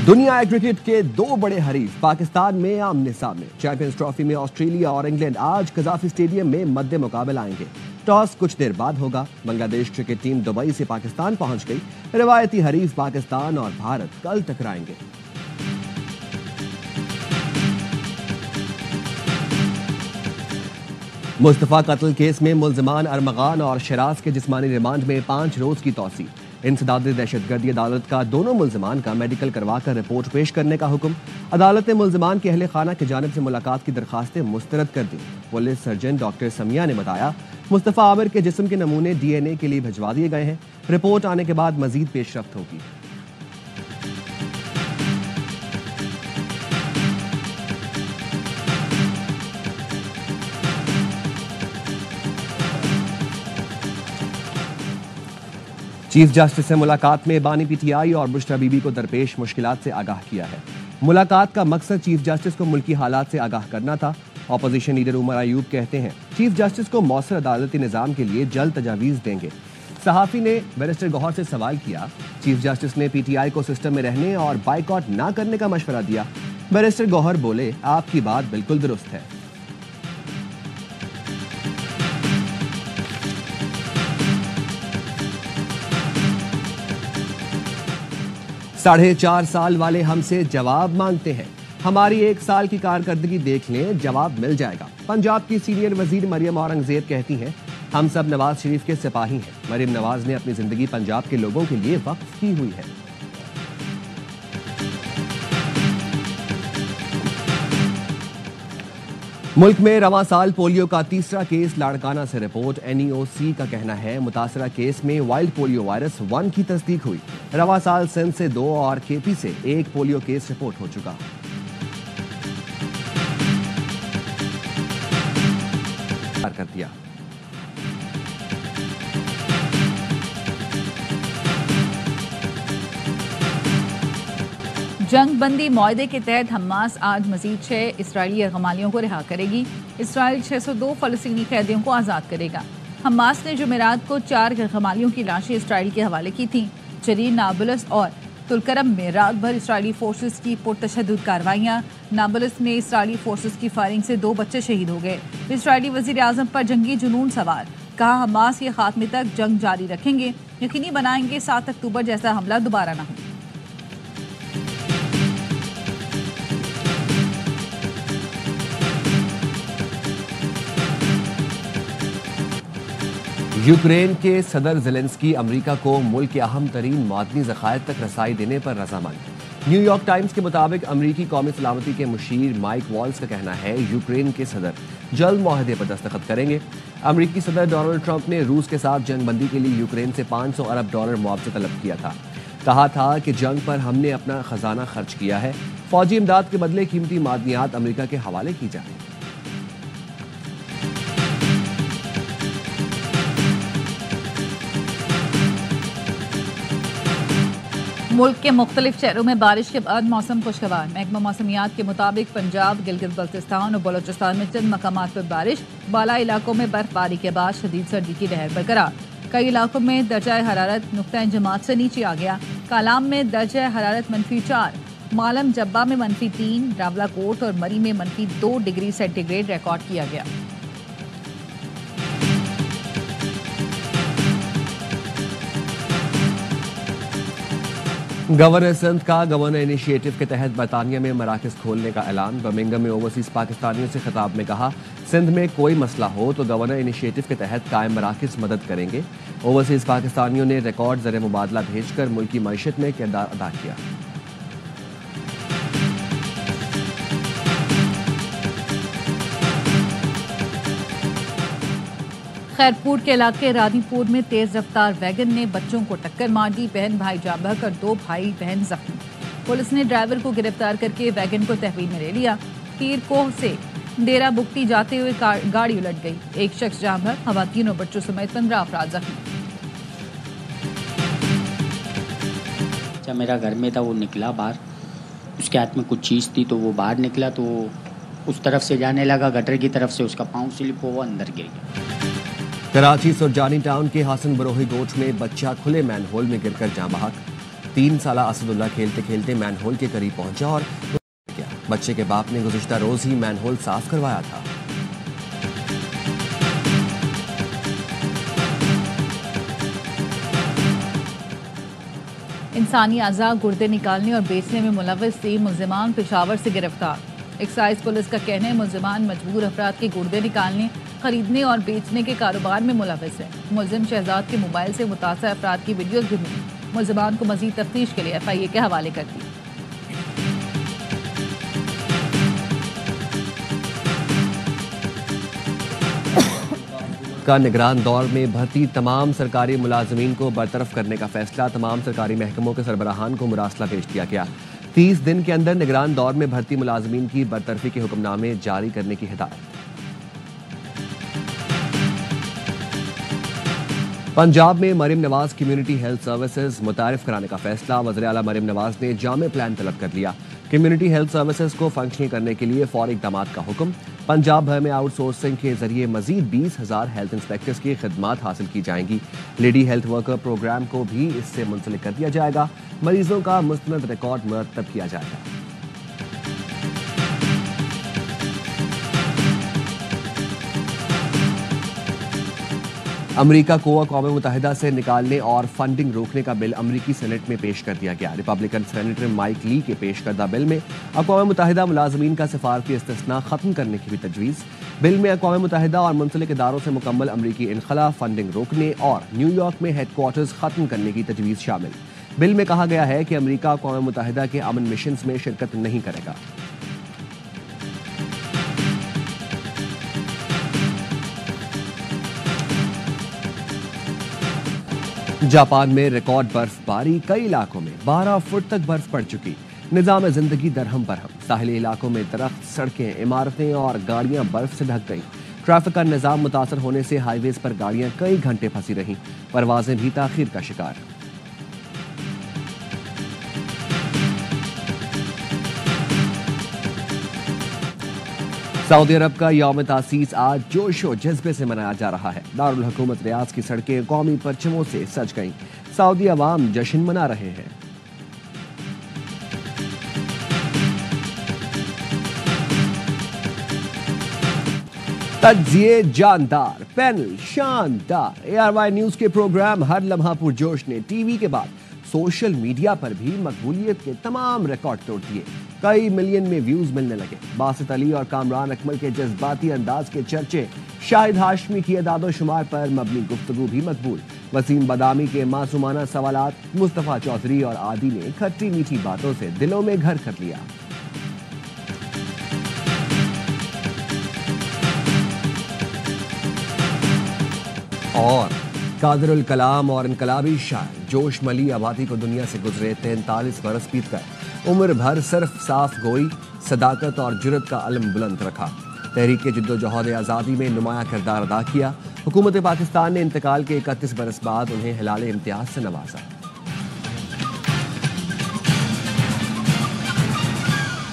दुनिया क्रिकेट के दो बड़े हरीफ पाकिस्तान में आमने सामने। चैंपियंस ट्रॉफी में ऑस्ट्रेलिया और इंग्लैंड आज कजाफी स्टेडियम में मद्दे मुकाबला आएंगे। टॉस कुछ देर बाद होगा। बांग्लादेश क्रिकेट टीम दुबई से पाकिस्तान पहुंच गई। रिवायती हरीफ पाकिस्तान और भारत कल टकराएंगे। मुस्तफा कत्ल केस में मुल्जिमान अरमगान और शराज के जिस्मानी रिमांड में 5 रोज की तौसी। इंसदादी दहशतगर्दी अदालत का दोनों मुल्जिमान का मेडिकल करवाकर रिपोर्ट पेश करने का हुक्म। अदालत ने मुल्जिमान के अहले खाना की जानिब से मुलाकात की दरखास्तें मुस्तरद कर दी। पुलिस सर्जन डॉक्टर समिया ने बताया मुस्तफा आमिर के जिस्म के नमूने DNA के लिए भिजवा दिए गए हैं। रिपोर्ट आने के बाद मजीद पेशरफ्त होगी। चीफ जस्टिस से मुलाकात में बानी PTI और बुशरा बीबी को दरपेश मुश्किलात से आगाह किया है। मुलाकात का मकसद चीफ जस्टिस को मुल्की हालात से आगाह करना था। ऑपोजिशन लीडर उमर अयूब कहते हैं चीफ जस्टिस को मौसर अदालती निज़ाम के लिए जल्द तजावीज़ देंगे। सहाफ़ी ने बैरिस्टर गौहर से सवाल किया। चीफ जस्टिस ने PTI को सिस्टम में रहने और बाइकआउट ना करने का मशवरा दिया। बैरिस्टर गौहर बोले आपकी बात बिल्कुल दुरुस्त है। 4.5 साल वाले हमसे जवाब मांगते हैं। हमारी 1 साल की कारकर्दगी देख लें, जवाब मिल जाएगा। पंजाब की सीनियर वजीर मरियम औरंगजेब कहती हैं हम सब नवाज शरीफ के सिपाही हैं। मरियम नवाज ने अपनी जिंदगी पंजाब के लोगों के लिए वक्फ की हुई है। मुल्क में रवां साल पोलियो का तीसरा केस लाड़काना से रिपोर्ट। NEOC का कहना है मुतासरा केस में वाइल्ड पोलियो वायरस 1 की तस्दीक हुई। रवां साल सिंध से 2 और KP से 1 पोलियो केस रिपोर्ट हो चुका। कर दिया। जंग बंदी मुआहदे के तहत हमास आज मजीद 6 इसराइली यरगमालियों को रिहा करेगी। इसराइल 602 फलस्तीनी कैदियों को आज़ाद करेगा। हमास ने जुमेरात को 4 यरगमालियों की लाशें इसराइल के हवाले की थीं। जरीन, नाबलस और तुलकरम में रात भर इसराइली फोर्सेस की पुरतशद्दुद कार्रवाइयाँ। नाबलस में इसराइली फोर्सेस की फायरिंग से 2 बच्चे शहीद हो गए। इसराइली वज़ीर आज़म पर जंगी जुनून सवार। कहा हमास के खात्मे तक जंग जारी रखेंगे, यकीनी बनाएंगे 7 अक्टूबर जैसा हमला दोबारा न हो। यूक्रेन के सदर ज़ेलेंस्की अमेरिका को मुल्क के अहम तरीन मादनी ज़खायर तक रसाई देने पर रज़ामंद। न्यूयॉर्क टाइम्स के मुताबिक अमरीकी कौमी सलामती के मुशीर माइक वॉल्स का कहना है यूक्रेन के सदर जल्द मुआहदे पर दस्तखत करेंगे। अमरीकी सदर डोनाल्ड ट्रंप ने रूस के साथ जंग बंदी के लिए यूक्रेन से $500 अरब मुआवजा तलब किया था। कहा था कि जंग पर हमने अपना खजाना खर्च किया है। फौजी इमदाद के बदले कीमती मादनियात अमरीका के हवाले की जाए। मुल्क के मुख्तलिफ शहरों में बारिश के बाद मौसम खुशगवार। महकमा मौसमियात के मुताबिक पंजाब, गिलगित बल्तिस्तान और बलोचिस्तान में चंद मकामात पर बारिश। बाला इलाकों में बर्फबारी के बाद शदीद सर्दी की लहर बरकरार। कई इलाकों में दर्जा हरारत नुक्ता जमात से नीचे आ गया। कालाम में दर्जा हरारत -4, मालम जब्बा में -3, रावलाकोट और मरी में -2 डिग्री सेंटीग्रेड रिकॉर्ड किया गया। गवर्नर सिंध का गवर्नर इनिशिएटिव के तहत बरतानिया में मराकज़ खोलने का ऐलान। बर्मिंघम में ओवरसीज पाकिस्तानियों से खिताब में कहा सिंध में कोई मसला हो तो गवर्नर इनिशिएटिव के तहत कायम मराकज़ मदद करेंगे। ओवरसीज पाकिस्तानियों ने रिकॉर्ड ज़र मुबादला भेजकर मुल्की मईशत में किरदार अदा किया। खैरपुर के इलाके रानीपुर में तेज रफ्तार वैगन ने बच्चों को टक्कर मार दी। बहन भाई जाँ बहकर 2 भाई बहन जख्मी। पुलिस ने ड्राइवर को गिरफ्तार करके वैगन को तहवील में ले लिया। तीरकोह से डेरा बुगटी जाते हुए गाड़ी उलट गई। एक शख्स जाँ बहक, खवातीन और बच्चों समेत 15 अफराद जख्मी। जब मेरा घर में था वो निकला बाहर, उसके हाथ में कुछ चीज़ थी तो वो बाहर निकला तो उस तरफ से जाने लगा, गटर की तरफ से उसका पाँव स्लिप हुआ, अंदर गिर गया। कराची सुरजानी टाउन के हसन बरोही गोठ में बच्चा खुले मैनहोल में गिरकर जाँ बहक। 3 साला असदुल्ला खेलते खेलते मैनहोल के करीब पहुंचा और गया। बच्चे के बाप ने गुज़िश्ता रोज ही मैनहोल साफ करवाया था। इंसानी अज़ा गुर्दे निकालने और बेचने में मुलव्वस 3 मुल्ज़िमान पेशावर से गिरफ्तार। एक्साइज पुलिस का कहना है मुल्ज़िमान मजबूर अफराद के गुर्दे निकालने, खरीदने और बेचने के कारोबार में मुलव्वस है। मुल्ज़िम शहजाद के मोबाइल से मुतासिर अफराद की वीडियोज़ भी मिली। मुल्ज़िमान को मज़ीद तफ्तीश के लिए FIA के हवाले कर दी। का निगरान दौर में भर्ती तमाम सरकारी मुलाजमीन को बरतरफ करने का फैसला। तमाम सरकारी महकमों के सरबराहान को मुरासला पेश किया गया। 30 दिन के अंदर निगरान दौर में भर्ती मुलाजमीन की बरतरफी के हुक्मनामे जारी करने की हिदायत। पंजाब में Maryam Nawaz community health services मुतारिफ कराने का फैसला। वज़ीर आला मरीम नवाज ने जामे प्लान तलब कर लिया। कम्युनिटी हेल्थ सर्विसेज को फंक्शनल करने के लिए फौरी इक़दामात का हुक्म। पंजाब भर में आउटसोर्सिंग के जरिए मजीद 20,000 हेल्थ इंस्पेक्टर्स की खिदमात हासिल की जाएंगी। लेडी हेल्थ वर्कर प्रोग्राम को भी इससे मुंसलिक कर दिया जाएगा। मरीजों का मुस्तनद रिकॉर्ड मुरतब किया जाएगा। अमेरिका को अक़वाम मुत्तहिदा से निकालने और फंडिंग रोकने का बिल अमेरिकी सेनेट में पेश कर दिया गया। रिपब्लिकन सेनेटर माइक ली के पेश करदा बिल में अक़वाम मुत्तहिदा मुलाजमीन का सिफारती इस्तिस्ना खत्म करने की भी तजवीज़। बिल में अक़वाम मुत्तहिदा और मुंसलिक इदारों से मुकम्मल अमेरिकी इनखला, फंडिंग रोकने और न्यूयॉर्क में हेडक्वार्टर्स खत्म करने की तजवीज़ शामिल। बिल में कहा गया है कि अमेरिका अक़वाम मुत्तहिदा के अमन मिशन में शिरकत नहीं करेगा। जापान में रिकॉर्ड बर्फबारी, कई इलाकों में 12 फुट तक बर्फ पड़ चुकी। निजाम जिंदगी दरहम बरहम। साहिली इलाकों में दरख्त, सड़कें, इमारतें और गाड़ियां बर्फ से ढक गईं। ट्रैफिक का निजाम मुतासर होने से हाईवेज पर गाड़ियां कई घंटे फंसी रहीं। परवाजें भी ताखीर का शिकार। सऊदी अरब का यौम तासीस आज जोशो जज्बे से मनाया जा रहा है। दारुल हुकूमत रियाज की सड़कें कौमी परचमों से सज गईं। सऊदी अवाम जश्न मना रहे हैं। तज्जिए जानदार, पैनल शानदार। ARY न्यूज के प्रोग्राम हर लम्हा पुरजोश ने टीवी के बाद सोशल मीडिया पर भी मकबूलियत के तमाम रिकॉर्ड तोड़ दिए। कई मिलियन में व्यूज मिलने लगे। बासित अली और कामरान अकमल के जज्बाती अंदाज के चर्चे, शाहिद हाशमी की अदादो शुमार पर मबनी गुफ्तगू भी मकबूल। वसीम बदामी के मासूमाना सवालात, मुस्तफा चौधरी और आदि ने खट्टी मीठी बातों से दिलों में घर कर लिया। और कादिरुल कलाम और इनकलाबी शायर जोश मली आबादी को दुनिया से गुजरे 43 बरस बीत गए। उम्र भर सिर्फ साफ गोई, सदाकत और जुर्रत का अलम बुलंद रखा। तहरीक जिद्दोजहद आज़ादी में नुमाया किरदार अदा किया। हुकूमत पाकिस्तान ने इंतकाल के 31 बरस बाद उन्हें हिलाल इम्तियाज से नवाजा।